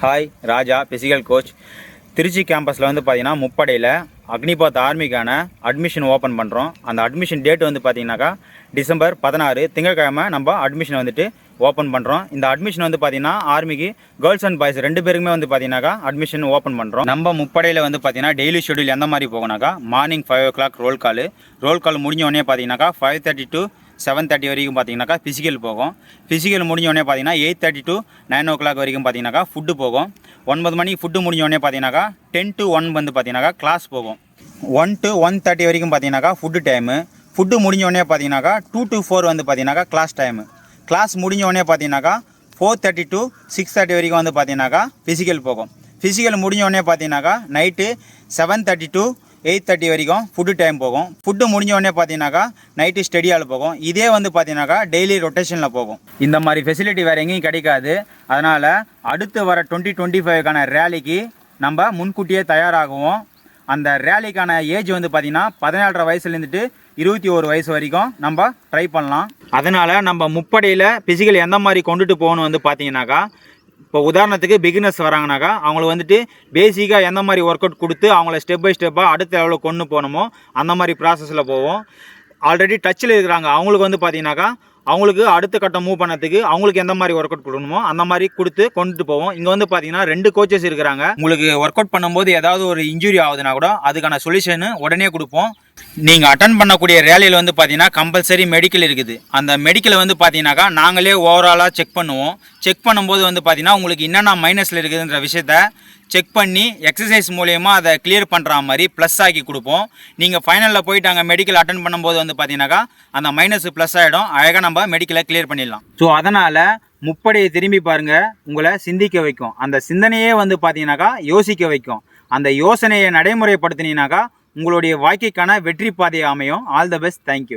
Hi ராஜா physical coach. Trichy கேம்பஸில் வந்து பார்த்தீங்கன்னா முப்படையில் Agnipath ஆர்மிக்கான admission open பண்ணுறோம். அந்த அட்மிஷன் டேட் வந்து பார்த்தீங்கன்னாக்கா டிசம்பர் 16 திங்கட்கிழமை நம்ம அட்மிஷன் வந்துட்டு ஓப்பன் பண்ணுறோம். இந்த அட்மிஷன் வந்து பார்த்தீங்கன்னா ஆர்மிக்கு கேர்ள்ஸ் அண்ட் பாய்ஸ் 2 பேருக்குமே வந்து பார்த்தீங்கன்னாக்கா அட்மிஷன் ஓப்பன் பண்ணுறோம். நம்ம முப்படையில் வந்து பார்த்தீங்கன்னா டெய்லி ஷெடியூல் எந்த மாதிரி போகணும்னாக்கா மார்னிங் 5 o'clock ரோல் கால் முடிஞ்ச உடனே பார்த்தீங்கன்னாக்கா 5:30 to 7:30 வரைக்கும் பார்த்தீங்கன்னாக்கா ஃபிசிக்கல் போகும். ஃபிசிக்கல் முடிஞ்சோடனே பார்த்தீங்கன்னா 8:30 to 9 o'clock வரைக்கும் பார்த்தீங்கன்னாக்கா ஃபுட்டு போகும். 9 மணிக்கு ஃபுட்டு முடிஞ்சோடனே பார்த்தீங்கன்னாக்கா 10 to 1 வந்து பார்த்தீங்கன்னாக்கா கிளாஸ் போகும். 1 to 1:30 வரைக்கும் பார்த்தீங்கன்னாக்கா ஃபுட்டு டைமு. ஃபுட்டு முடிஞ்சோடனே பார்த்தீங்கன்னாக்கா 2 to 4 வந்து பார்த்தீங்கன்னாக்கா கிளாஸ் டைமு. கிளாஸ் முடிஞ்சோடனே பார்த்தீங்கன்னாக்கா 4:30 to 6:30 வரைக்கும் வந்து பார்த்தீங்கன்னாக்கா ஃபிசிக்கல் போகும். ஃபிசிக்கல் முடிஞ்சோடனே பார்த்தீங்கன்னாக்கா நைட்டு 7:30 to 8:30 வரைக்கும் ஃபுட்டு டைம் போகும். ஃபுட்டு முடிஞ்சோடனே பார்த்தீங்கன்னாக்கா நைட்டு ஸ்டடியால் போகும். இதே வந்து பார்த்தீங்கன்னாக்கா டெய்லி ரொட்டேஷனில் போகும். இந்த மாதிரி ஃபெசிலிட்டி வேறு எங்கேயும் கிடைக்காது. அதனால் அடுத்து வர 2025க்கான ரேலிக்கு நம்ம முன்கூட்டியே தயாராகுவோம். அந்த ரேலிக்கான ஏஜ் வந்து பார்த்திங்கன்னா 17.5 வயசுலேருந்துட்டு 21 வயசு வரைக்கும் நம்ம ட்ரை பண்ணலாம். அதனால் நம்ம முப்படையில் ஃபிசிக்கல் எந்த மாதிரி கொண்டுட்டு போகணும் வந்து பார்த்தீங்கன்னாக்கா, இப்போ உதாரணத்துக்கு பிகினர்ஸ் வராங்கனாக்கா அவங்களுக்கு வந்துட்டு பேசிக்காக எந்த மாதிரி ஒர்க் அவுட் கொடுத்து அவங்கள ஸ்டெப் பை ஸ்டெப்பாக அடுத்த லெவலில் கொண்டு போகணுமோ அந்த மாதிரி ப்ராசஸில் போவோம். ஆல்ரெடி டச்சில் இருக்கிறாங்க அவங்களுக்கு வந்து பார்த்தீங்கன்னாக்கா அவங்களுக்கு அடுத்த கட்டம் மூவ் பண்ணதுக்கு அவங்களுக்கு எந்த மாதிரி ஒர்க் அவுட் கொடுக்கணுமோ அந்த மாதிரி கொடுத்து கொண்டுட்டு போவோம். இங்கே வந்து பார்த்தீங்கன்னா 2 கோச்சஸ் இருக்கிறாங்க. உங்களுக்கு ஒர்க் அவுட் பண்ணும்போது ஏதாவது ஒரு இன்ஜுரி ஆகுதுன்னா கூட அதுக்கான சொல்யூஷனு உடனே கொடுப்போம். நீங்கள் அட்டன் பண்ணக்கூடிய ரேலியில் வந்து பார்த்தீங்கன்னா கம்பல்சரி மெடிக்கல் இருக்குது. அந்த மெடிக்கலை வந்து பார்த்தீங்கன்னாக்கா நாங்களே ஓவராலாக செக் பண்ணுவோம். செக் பண்ணும்போது வந்து பார்த்தீங்கன்னா உங்களுக்கு என்னென்ன மைனஸில் இருக்குதுன்ற விஷயத்த செக் பண்ணி எக்ஸசைஸ் மூலயமா அதை கிளியர் பண்ணுற மாதிரி ப்ளஸ் ஆக்கி கொடுப்போம். நீங்கள் ஃபைனலில் போயிட்டு அங்கே மெடிக்கல் அட்டன் பண்ணும்போது வந்து பார்த்தீங்கன்னாக்கா அந்த மைனஸ் ப்ளஸ் ஆகிடும். அழகாக நம்ம மெடிக்கலை கிளியர் பண்ணிடலாம். ஸோ அதனால் முப்படையை திரும்பி பாருங்கள், உங்களை சிந்திக்க வைக்கும். அந்த சிந்தனையே வந்து பார்த்தீங்கன்னாக்கா யோசிக்க வைக்கும். அந்த யோசனையை நடைமுறைப்படுத்தினீங்கன்னாக்கா உங்களுடைய வாழ்க்கைக்கான வெற்றி பாதை அமையும். All the best. தேங்க்யூ.